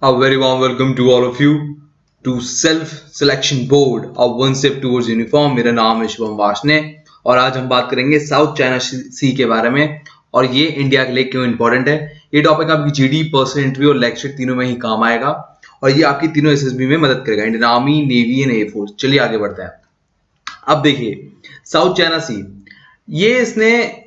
A very warm welcome to all of you to Self Selection Board, a one step towards uniform। मेरा नाम है शिवम वाशने और आज हम बात करेंगे साउथ चाइना सी के बारे में और ये इंडिया के लिए क्यों इंपॉर्टेंट है। ये टॉपिक आपकी जीडी, पर्सनल इंटरव्यू और लेक्चर तीनों में ही काम आएगा और ये आपकी तीनों एसएसबी में मदद करेगा, Indian army, navy and air force. चलिए आगे बढ़ते हैं। अब देखिए, साउथ चाइना सी, ये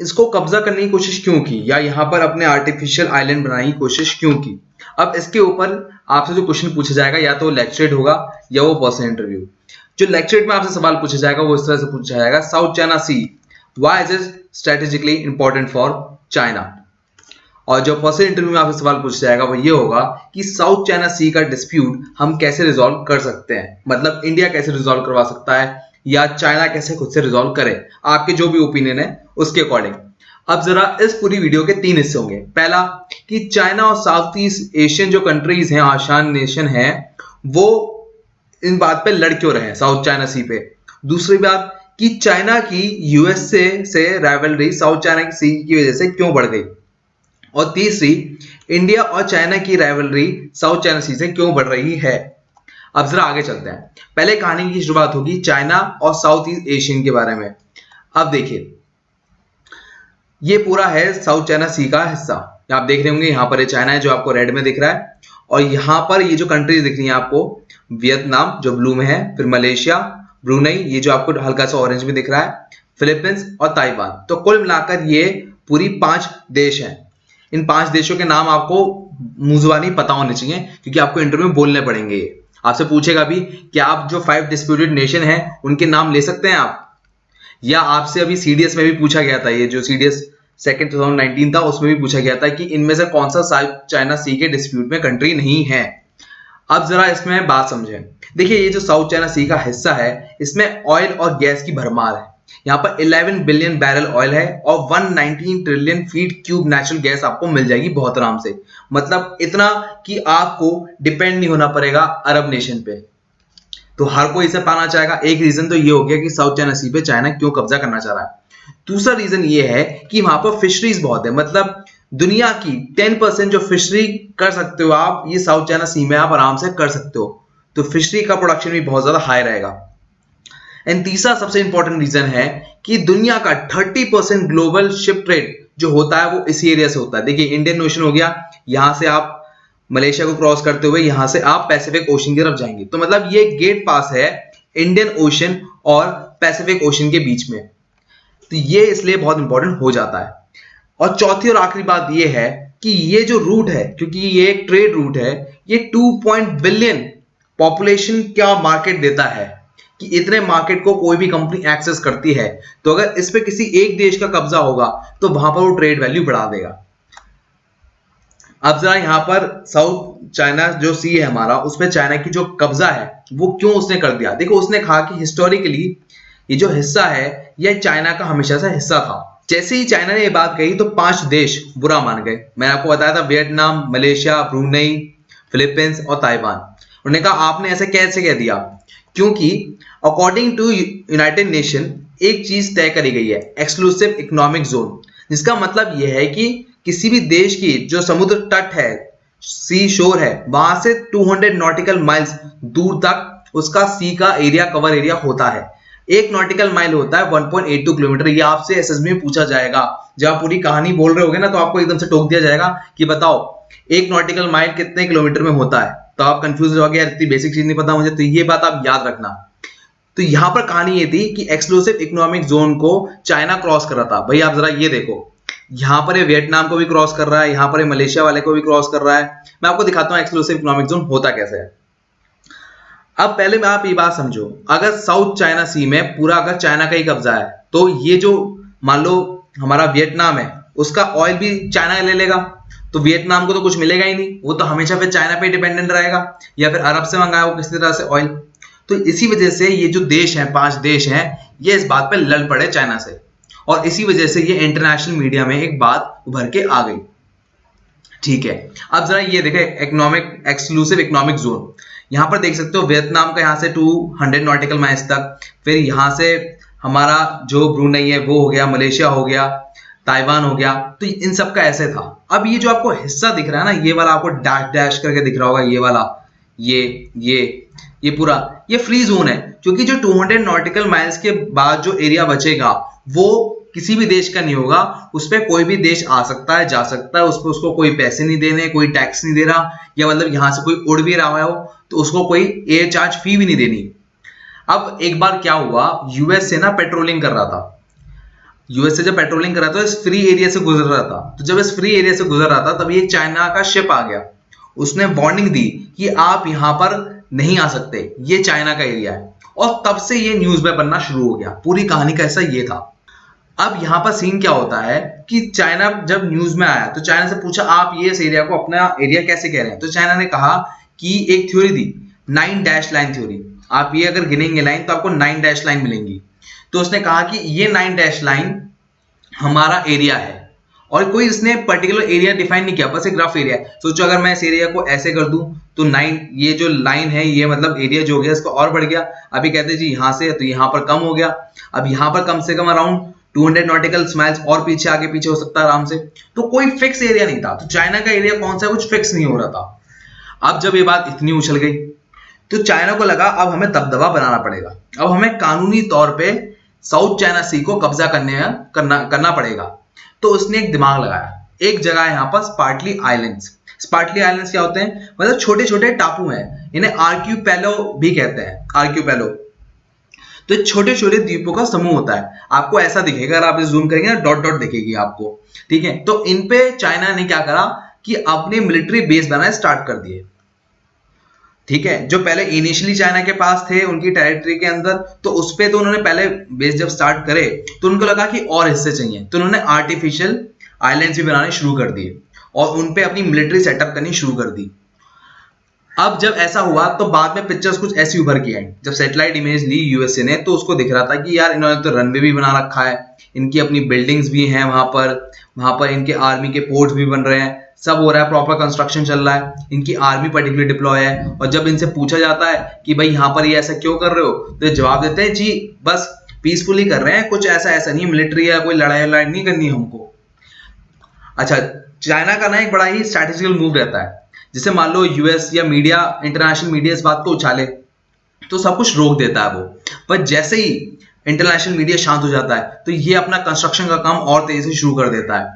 इसको कब्जा करने की कोशिश क्यों की या यहाँ पर अपने आर्टिफिशियल आइलैंड बनाने की कोशिश क्यों की। अब इसके ऊपर आपसे जो क्वेश्चन पूछा जाएगा या तो लेक्चरेट होगा या वो पर्सनल इंटरव्यू। जो लेक्चरेट में आपसे सवाल पूछा जाएगा वो इस तरह से पूछा जाएगा, South China Sea, why is it strategically important for China. और जो पर्सनल इंटरव्यू में आपसे सवाल पूछा जाएगा वो ये होगा कि साउथ चाइना सी का डिस्प्यूट हम कैसे रिजॉल्व कर सकते हैं, मतलब इंडिया कैसे रिजॉल्व करवा सकता है या चाइना कैसे खुद से रिजॉल्व करे, आपके जो भी ओपिनियन है उसके अकॉर्डिंग। अब जरा इस पूरी वीडियो के तीन हिस्से होंगे। पहला कि चाइना और साउथ ईस्ट एशियन जो कंट्रीज हैं, आसियान नेशन हैं, वो इन बात पे लड़ क्यों रहे हैं साउथ चाइना सी पे। दूसरी बात कि चाइना की यूएसए से राइवलरी साउथ चाइना सी की वजह से क्यों बढ़ गई। और तीसरी, इंडिया और चाइना की राइवलरी साउथ चाइना सी से क्यों बढ़ रही है। अब जरा आगे चलते हैं। पहले कहानी की शुरुआत होगी चाइना और साउथ ईस्ट एशियन के बारे में। अब देखिए, ये पूरा है साउथ चाइना सी का हिस्सा। आप देख रहे होंगे यहाँ पर ये चाइना है जो आपको रेड में दिख रहा है और यहाँ पर ये जो कंट्रीज दिख रही है आपको, वियतनाम जो ब्लू में है, फिर मलेशिया, ब्रुनई ये जो आपको हल्का सा ऑरेंज में दिख रहा है, फिलीपींस और ताइवान। तो कुल मिलाकर ये पूरी 5 देश हैं। इन 5 देशों के नाम आपको मुंहजुबानी पता होने चाहिए क्योंकि आपको इंटरव्यू में बोलने पड़ेंगे। आपसे पूछेगा भी कि आप जो 5 डिस्प्यूटेड नेशन हैं उनके नाम ले सकते हैं आप, या आपसे अभी सीडीएस में भी पूछा गया था, ये जो सीडीएस सेकंड 2019 था उसमें भी पूछा गया था कि इनमें से कौन सा साउथ चाइना सी के डिस्प्यूट में कंट्री नहीं है। अब जरा इसमें बात समझें। देखिए, ये जो साउथ चाइना सी का हिस्सा है इसमें ऑयल और गैस की भरमार है। यहाँ पर 11 बिलियन बैरल ऑयल है और 119 trillion feet cube natural gas आपको मिल जाएगी बहुत आराम से, मतलब इतना कि आपको डिपेंड नहीं होना पड़ेगा अरब नेशन पे। तो हर कोई इसे पाना चाहेगा। एक रीजन तो ये हो गया कि साउथ चाइना सी पे चाइना क्यों कब्जा करना चाह रहा है। दूसरा रीजन ये है कि वहां पर फिशरीज बहुत है, मतलब दुनिया की 10% जो फिशरी कर सकते हो आप, ये साउथ चाइना सी में आप आराम से कर सकते हो। तो फिशरी का प्रोडक्शन भी बहुत ज्यादा हाई रहेगा। एंड तीसरा सबसे इंपॉर्टेंट रीजन है कि दुनिया का 30% ग्लोबल शिप ट्रेड जो होता है वो इसी एरिया से होता है। देखिए, इंडियन ओशन हो गया, यहां से आप मलेशिया को क्रॉस करते हुए यहां से आप पैसिफिक ओशन की तरफ जाएंगे। तो मतलब ये गेट पास है इंडियन ओशन और पैसिफिक ओशन के बीच में। तो ये इसलिए बहुत इंपॉर्टेंट हो जाता है। और चौथी और आखिरी बात ये है कि ये जो रूट है, क्योंकि ये एक ट्रेड रूट है, ये 2 बिलियन पॉपुलेशन क्या मार्केट देता है कि इतने मार्केट को कोई भी कंपनी एक्सेस करती है। तो अगर इस पे किसी एक देश का कब्जा होगा तो वहां पर वो ट्रेड वैल्यू बढ़ा देगा। अब जरा यहाँ पर साउथ चाइना जो सी है हमारा, उसमें चाइना की जो कब्जा है वो क्यों उसने कर दिया। देखो, उसने कहा कि हिस्टोरिकली ये जो हिस्सा है यह चाइना का हमेशा से हिस्सा था। जैसे ही चाइना ने ये बात कही तो 5 देश बुरा मान गए। मैंने आपको बताया था, वियतनाम, मलेशिया, ब्रुनई, फिलीपींस और ताइवान। उन्होंने कहा आपने ऐसे कैसे कह दिया, क्योंकि अकॉर्डिंग टू यूनाइटेड नेशन एक चीज तय करी गई है, एक्सक्लूसिव इकोनॉमिक जोन, जिसका मतलब यह है कि किसी भी देश की जो समुद्र तट है, सी शोर है, वहां से 200 नॉटिकल माइल्स दूर तक उसका सी का एरिया, कवर एरिया होता है। एक नॉटिकल माइल होता है 1.82 किलोमीटर। ये आपसे एसएसबी में पूछा जाएगा। जब आप पूरी कहानी बोल रहे होगे ना तो आपको एकदम से टोक दिया जाएगा कि बताओ एक नॉटिकल माइल कितने किलोमीटर में होता है, तो आप कंफ्यूज हो जाओगे, यार इतनी बेसिक चीज नहीं पता मुझे। तो ये बात आप याद रखना। तो यहां पर कहानी ये थी कि एक्सक्लूसिव इकोनॉमिक जोन को चाइना क्रॉस कर रहा था। भाई आप जरा ये देखो, यहां पर ये वियतनाम को भी क्रॉस कर रहा है, यहां पर ये मलेशिया वाले को भी क्रॉस कर रहा है। मैं आपको दिखाता हूं एक्सक्लूसिव इकोनॉमिक जोन होता कैसे है। अब पहले में आप ये बात समझो, अगर साउथ चाइना सी में पूरा अगर चाइना का ही कब्जा है तो ये जो मान लो हमारा वियतनाम है उसका ऑयल भी चाइना ले लेगा, तो वियतनाम को तो कुछ मिलेगा ही नहीं, वो तो हमेशा फिर चाइना पे डिपेंडेंट रहेगा या फिर अरब से मंगाया वो किसी तरह से ऑयल। तो इसी वजह से ये जो देश हैं, 5 देश हैं, ये इस बात पे लड़ पड़े चाइना से और इसी वजह से ये इंटरनेशनल मीडिया में एक बात उभर के आ गई। ठीक है, अब जरा ये देखें इकोनॉमिक एक्सक्लूसिव इकोनॉमिक जोन। यहां पर देख सकते हो वियतनाम का यहां से 200 नॉटिकल माइल्स तक, फिर यहां से हमारा जो ब्रुनई है वो हो गया, मलेशिया हो गया, ताइवान हो गया, तो इन सब का ऐसे था। अब ये जो आपको हिस्सा दिख रहा है ना, ये वाला आपको डैश डैश करके दिख रहा होगा, ये वाला, ये ये ये पूरा, ये फ्री जोन है, क्योंकि जो 200 नॉटिकल माइल्स के बाद जो एरिया बचेगा वो किसी भी देश का नहीं होगा। उस पर कोई भी देश आ सकता है, जा सकता है, उस पर उसको कोई पैसे नहीं देने, कोई टैक्स नहीं दे रहा, या मतलब यहां से कोई उड़ भी रहा हो तो उसको कोई एयर चार्ज फी भी नहीं देनी। अब एक बार क्या हुआ, यूएस से ना पेट्रोलिंग कर रहा था, यूएस से जब पेट्रोलिंग कर रहा था, इस फ्री एरिया से गुजर रहा था, तो जब इस फ्री एरिया से गुजर रहा था तभी एक चाइना का शिप आ गया, उसने वार्निंग दी कि आप यहां पर नहीं आ सकते, ये चाइना का एरिया है, और तब से ये न्यूज में बनना शुरू हो गया। पूरी कहानी का ऐसा ये था। अब यहां पर सीन क्या होता है कि चाइना जब न्यूज में आया तो चाइना से पूछा आप ये इस एरिया को अपना एरिया कैसे कह रहे हैं, तो चाइना ने कहा कि एक थ्योरी दी, 9 डैश लाइन थ्योरी, आप ये अगर गिनेंगे लाइन तो आपको 9 डैश लाइन मिलेंगी। तो उसने कहा कि ये 9 डैश लाइन हमारा एरिया है, और कोई इसने पर्टिकुलर एरिया डिफाइन नहीं किया, बस एक रफ एरिया है। सोचो अगर मैं इस एरिया को ऐसे कर दूं तो 9, ये जो लाइन है ये मतलब एरिया जो हो गया इसको और बढ़ गया। अभी कहते जी यहां से तो यहां पर कम हो गया, अब यहां पर कम से कम अराउंड 200 नॉटिकल माइल्स और पीछे आगे पीछे हो सकता है आराम से। तो कोई फिक्स एरिया नहीं था, तो चाइना का एरिया कौन सा कुछ फिक्स नहीं हो रहा था। अब जब ये बात इतनी उछल गई तो चाइना को लगा अब हमें दबदबा बनाना पड़ेगा, अब हमें कानूनी तौर पे साउथ चाइना सी को कब्जा करना पड़ेगा। तो उसने एक दिमाग लगाया, एक जगह है यहाँ पर स्पार्टली आइलैंड्स। स्पार्टली आइलैंड्स क्या होते हैं, मतलब छोटे छोटे टापू हैं, इन्हें आर्क्यूपेलो भी कहते हैं, आर्क्यूपेलो। तो छोटे छोटे द्वीपों का समूह होता है, आपको ऐसा दिखेगा, अगर आप इसे जूम करेंगे ना डॉट डॉट दिखेगी आपको, ठीक है। तो इन पे चाइना ने क्या करा कि अपने मिलिट्री बेस बनाए स्टार्ट कर दिए, ठीक है। जो पहले इनिशियली चाइना के पास थे उनकी टेरिटरी के अंदर, तो उस पे तो उन्होंने पहले बेस जब स्टार्ट करे तो उनको लगा कि और हिस्से चाहिए, तो उन्होंने आर्टिफिशियल आइलैंड्स भी बनाने शुरू कर दिए और उन पे अपनी मिलिट्री सेटअप करनी शुरू कर दी। अब जब ऐसा हुआ तो बाद में पिक्चर्स कुछ ऐसी उभर के आई, जब सैटेलाइट इमेज ली यूएसए ने तो उसको दिख रहा था कि यार इन्होंने तो रनवे भी बना रखा है, इनकी अपनी बिल्डिंग्स भी हैं वहां पर इनके आर्मी के पोर्ट्स भी बन रहे हैं, सब हो रहा है, प्रॉपर कंस्ट्रक्शन चल रहा है, इनकी आर्मी पर्टिकुलर डिप्लॉय है। और जब इनसे पूछा जाता है कि भाई यहाँ पर ये ऐसा क्यों कर रहे हो, तो ये जवाब देते हैं जी बस पीसफुली कर रहे हैं, कुछ ऐसा ऐसा नहीं, मिलिट्री या कोई लड़ाई नहीं करनी हमको। अच्छा, चाइना का ना एक बड़ा ही स्ट्रैटेजिकल मूव रहता है, जैसे मान लो यूएस या मीडिया, इंटरनेशनल मीडिया इस बात को उछाले तो सब कुछ रोक देता है वो, पर जैसे ही इंटरनेशनल मीडिया शांत हो जाता है तो ये अपना कंस्ट्रक्शन का काम और तेजी से शुरू कर देता है,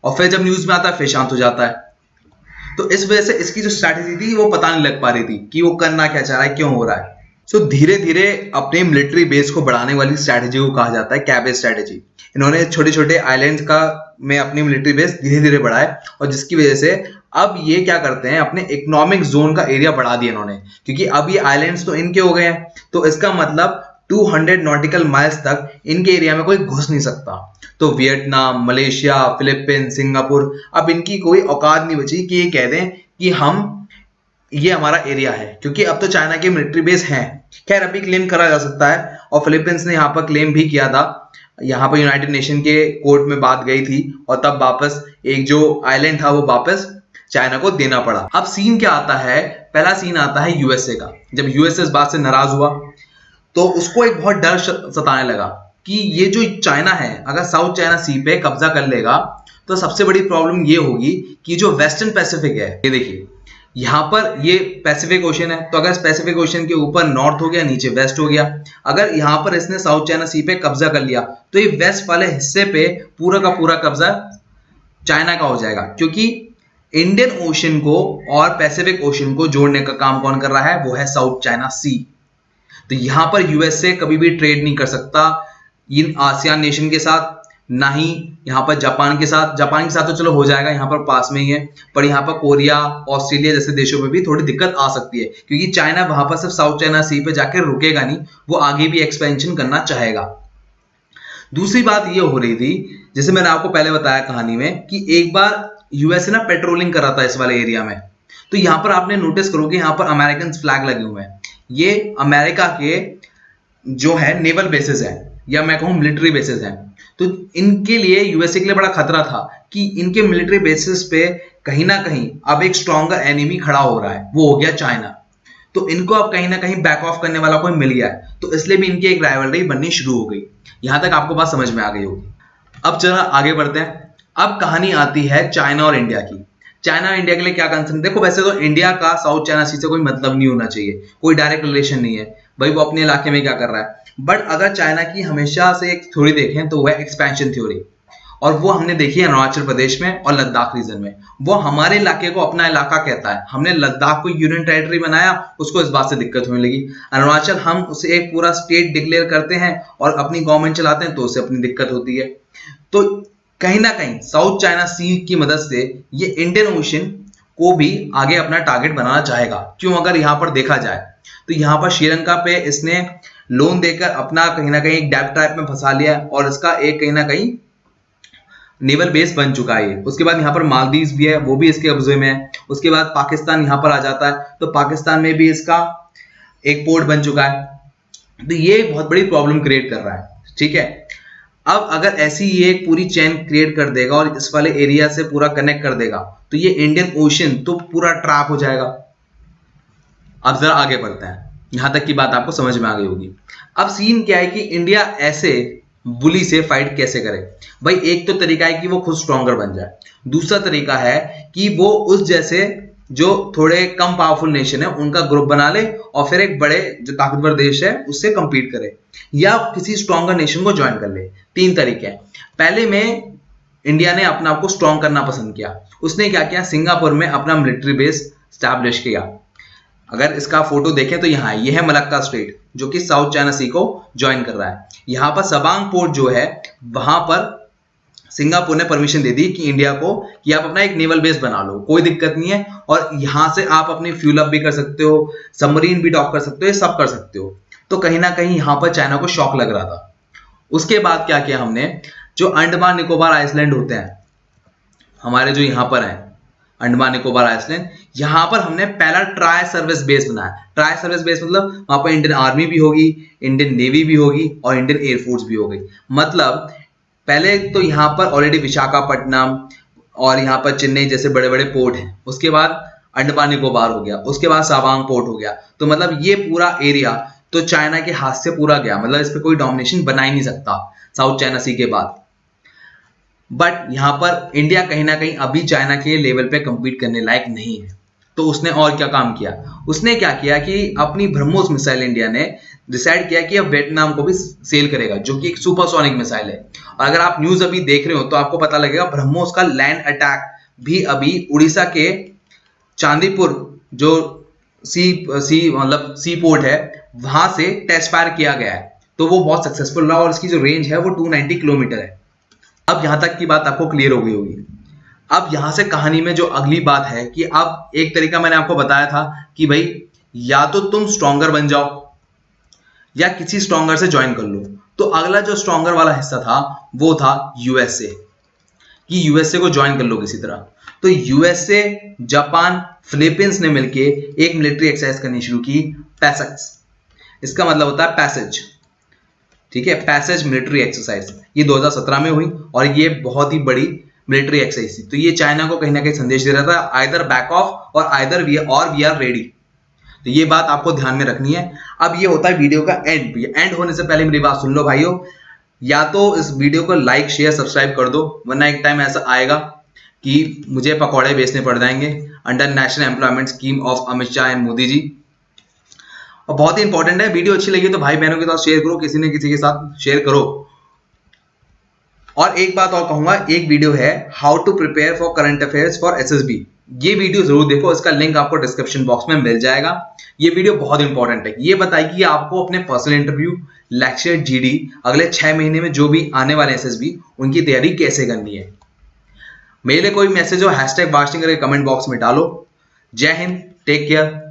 और फिर जब न्यूज में आता है फिर शांत हो जाता है। तो इस वजह से इसकी जो स्ट्रैटेजी थी वो पता नहीं लग पा रही थी कि वो करना क्या चाह रहा है, क्यों हो रहा है। सो धीरे धीरे अपने मिलिट्री बेस को बढ़ाने वाली स्ट्रैटेजी को कहा जाता है कैबेज स्ट्रैटेजी। इन्होंने छोटे छोटे आइलैंड्स का में अपनी मिलिट्री बेस धीरे धीरे बढ़ाए, और जिसकी वजह से अब ये क्या करते हैं, अपने इकोनॉमिक जोन का एरिया बढ़ा दिया इन्होंने, क्योंकि अब ये आइलैंड्स तो इनके हो गए हैं, तो इसका मतलब 200 नॉटिकल माइल्स तक इनके एरिया में कोई घुस नहीं सकता। तो वियतनाम, मलेशिया, फिलीपींस, सिंगापुर, अब इनकी कोई औकात नहीं बची कि ये कह दें कि हम ये हमारा एरिया है, क्योंकि अब तो चाइना के मिलिट्री बेस हैं। खैर अभी क्लेम करा जा सकता है, और फिलीपींस ने यहाँ पर क्लेम भी किया था, यहाँ पर यूनाइटेड नेशन के कोर्ट में बात गई थी, और तब वापस एक जो आइलैंड था वो वापस चाइना को देना पड़ा। अब सीन क्या आता है, पहला सीन आता है यूएसए का। जब यूएसए इस बात से नाराज हुआ तो उसको एक बहुत डर सताने लगा कि ये जो चाइना है अगर साउथ चाइना सी पे कब्जा कर लेगा तो सबसे बड़ी प्रॉब्लम ये होगी कि जो वेस्टर्न पैसिफिक है, ये देखिए यहाँ पर ये पैसिफिक ओशन है, तो अगर पैसिफिक ओशन के ऊपर नॉर्थ हो गया, नीचे वेस्ट हो गया, अगर यहाँ पर इसने साउथ चाइना सी पे कब्जा कर लिया तो ये वेस्ट वाले हिस्से पे पूरा का पूरा कब्जा चाइना का हो जाएगा, क्योंकि इंडियन ओशन को और पैसिफिक ओशन को जोड़ने का काम कौन कर रहा है, वो है साउथ चाइना सी। तो यहां पर यूएसए कभी भी ट्रेड नहीं कर सकता इन आसियान नेशन के साथ, ना ही यहाँ पर जापान के साथ। जापान के साथ तो चलो हो जाएगा, यहाँ पर पास में ही है, पर यहाँ पर कोरिया, ऑस्ट्रेलिया जैसे देशों में भी थोड़ी दिक्कत आ सकती है, क्योंकि चाइना वहां पर सिर्फ साउथ चाइना सी पे जाकर रुकेगा नहीं, वो आगे भी एक्सपेंशन करना चाहेगा। दूसरी बात ये हो रही थी, जैसे मैंने आपको पहले बताया कहानी में, कि एक बार यूएसए ना पेट्रोलिंग कर रहा था इस वाले एरिया में, तो यहाँ पर आपने नोटिस करोगे यहाँ पर अमेरिकन फ्लैग लगे हुए हैं, ये अमेरिका के जो है नेवल बेसिस है, या मैं कहूँ मिलिट्री बेसिस हैं। तो इनके लिए, यूएसए के लिए बड़ा खतरा था कि इनके मिलिट्री बेसिस पे कहीं ना कहीं अब एक स्ट्रॉन्गर एनिमी खड़ा हो रहा है, वो हो गया चाइना। तो इनको अब कहीं ना कहीं बैक ऑफ करने वाला कोई मिल गया है, तो इसलिए भी इनकी एक राइवलरी बननी शुरू हो गई। यहां तक आपको बात समझ में आ गई होगी। अब चलो आगे बढ़ते हैं। अब कहानी आती है चाइना और इंडिया की। चाइना और इंडिया के लिए क्या कंसर्न, देखो वैसे तो इंडिया का साउथ चाइना सी से कोई मतलब नहीं होना चाहिए, कोई डायरेक्ट रिलेशन नहीं है भाई, वो अपने इलाके में क्या कर रहा है। बट अगर चाइना की हमेशा से एक थ्योरी देखें तो वह एक्सपेंशन थ्योरी, और वो हमने देखी है अरुणाचल प्रदेश में और लद्दाख रीजन में। वो हमारे इलाके को अपना इलाका कहता है, हमने लद्दाख को यूनियन टेरिटरी बनाया, उसको इस बात से दिक्कत होने लगी। अरुणाचल हम उसे एक पूरा स्टेट डिक्लेयर करते हैं और अपनी गवर्नमेंट चलाते हैं तो उसे अपनी दिक्कत होती है। तो कहीं ना कहीं साउथ चाइना सी की मदद से ये इंडियन ओशन को भी आगे अपना टारगेट बनाना चाहेगा। क्यों, अगर यहां पर देखा जाए तो यहां पर श्रीलंका पे इसने लोन देकर अपना कहीं ना कहीं एक डेब्ट ट्रैप में फंसा लिया और इसका एक कहीं ना कहीं नेवल बेस बन चुका है। उसके बाद यहाँ पर मालदीव भी है, वो भी इसके कब्जे में है। उसके बाद पाकिस्तान यहाँ पर आ जाता है तो पाकिस्तान में भी इसका एक पोर्ट बन चुका है। तो ये एक बहुत बड़ी प्रॉब्लम क्रिएट कर रहा है, ठीक है। अब अगर ऐसी ये एक पूरी चेन क्रिएट कर देगा और इस वाले एरिया से पूरा कनेक्ट कर देगा तो ये इंडियन ओशन तो पूरा ट्रैप हो जाएगा। अब जरा आगे बढ़ते हैं, यहां तक की बात आपको समझ में आ गई होगी। अब सीन क्या है कि इंडिया ऐसे बुली से फाइट कैसे करे। भाई एक तो तरीका है कि वो खुद स्ट्रॉन्गर बन जाए, दूसरा तरीका है कि वो उस जैसे जो थोड़े कम पावरफुल नेशन है उनका ग्रुप बना ले और फिर एक बड़े जो ताकतवर देश है उससे कंपीट करे, या किसी स्ट्रॉन्गर नेशन को ज्वाइन कर ले। तीन तरीके हैं। पहले में इंडिया ने अपने आप को स्ट्रॉन्ग करना पसंद किया। उसने क्या किया, सिंगापुर में अपना मिलिट्री बेस स्टैब्लिश किया। अगर इसका फोटो देखें तो यहाँ ये है मलक्का स्ट्रेट जो कि साउथ चाइना सी को ज्वाइन कर रहा है। यहाँ पर सबांग पोर्ट जो है वहां पर सिंगापुर ने परमिशन दे दी कि इंडिया को कि आप अपना एक नेवल बेस बना लो, कोई दिक्कत नहीं है, और यहां से आप अपनी फ्यूल अप भी कर सकते हो, सबमरीन भी डॉक कर सकते हो, ये सब कर सकते हो। तो कहीं ना कहीं यहां पर चाइना को शॉक लग रहा था। उसके बाद क्या किया हमने, जो अंडमान निकोबार आइसलैंड होते हैं हमारे जो यहाँ पर हैं, अंडमान निकोबार आइसलैंड, यहां पर हमने पहला ट्राई सर्विस बेस बनाया। ट्राई सर्विस बेस मतलब वहां पर इंडियन आर्मी भी होगी, इंडियन नेवी भी होगी और इंडियन एयरफोर्स भी होगी। मतलब पहले तो यहाँ पर ऑलरेडी विशाखापट्टनम और यहाँ पर चेन्नई जैसे बड़े बड़े पोर्ट हैं, उसके बाद अंडमान निकोबार हो गया, उसके बाद साबांग पोर्ट हो गया। तो मतलब ये पूरा एरिया तो चाइना के हाथ से पूरा गया, मतलब इस पर कोई डोमिनेशन बना ही नहीं सकता साउथ चाइना सी के बाद। बट यहाँ पर इंडिया कहीं ना कहीं अभी चाइना के लेवल पे compete करने लायक नहीं है। तो उसने और क्या काम किया, उसने क्या किया कि अपनी ब्रह्मोस मिसाइल इंडिया ने डिसाइड किया कि अब वियतनाम को भी सेल करेगा, जो कि एक सुपरसोनिक मिसाइल है। और अगर आप न्यूज अभी देख रहे हो तो आपको पता लगेगा ब्रह्मोस का लैंड अटैक भी अभी उड़ीसा के चांदीपुर जो सी मतलब सी पोर्ट है वहां से टेस्ट फायर किया गया है। तो वो बहुत सक्सेसफुल रहा और इसकी जो रेंज है वो 290 किलोमीटर है। अब यहां तक की बात आपको क्लियर हो गई होगी। अब यहां से कहानी में जो अगली बात है कि अब एक तरीका मैंने आपको बताया था कि भाई या तो तुम स्ट्रॉन्गर बन जाओ या किसी स्ट्रॉन्गर से ज्वाइन कर लो। तो अगला जो स्ट्रॉन्गर वाला हिस्सा था वो था यूएसए, कि यूएसए को ज्वाइन कर लो किसी तरह। तो यूएसए, जापान, फिलीपींस ने मिलके एक मिलिट्री एक्सरसाइज करनी शुरू की, पैसेक्स। इसका मतलब होता है पैसेज, ठीक है, पैसेज मिलिट्री एक्सरसाइज। ये 2017 में हुई और ये बहुत ही बड़ी मिलिट्री एक्सरसाइज थी। तो ये चाइना को कहीं ना कहीं संदेश दे रहा था, आइदर बैक ऑफ और आइदर वी आर रेडी। तो ये बात आपको ध्यान में रखनी है। अब ये होता है वीडियो का एंड। एंड होने से पहले मेरी बात सुन लो भाइयों, या तो इस वीडियो को लाइक शेयर सब्सक्राइब कर दो, वरना एक टाइम ऐसा आएगा कि मुझे पकौड़े बेचने पड़ जाएंगे under national employment scheme of Amit Shah and Modi ji. और बहुत ही इंपॉर्टेंट है, वीडियो अच्छी लगी तो भाई बहनों के साथ शेयर करो, किसी न किसी के साथ शेयर करो। और एक बात और कहूंगा, एक वीडियो है how to prepare for current affairs for SSB, ये वीडियो जरूर देखो, इसका लिंक आपको डिस्क्रिप्शन बॉक्स में मिल जाएगा। ये वीडियो बहुत इंपॉर्टेंट है, ये बताएगी कि आपको अपने पर्सनल इंटरव्यू, लेक्चर, जीडी अगले 6 महीने में जो भी आने वाले एसएसबी उनकी तैयारी कैसे करनी है। मेरे लिए कोई मैसेज हो हैशटैग बास्टिंग करके कमेंट बॉक्स में डालो। जय हिंद, टेक केयर।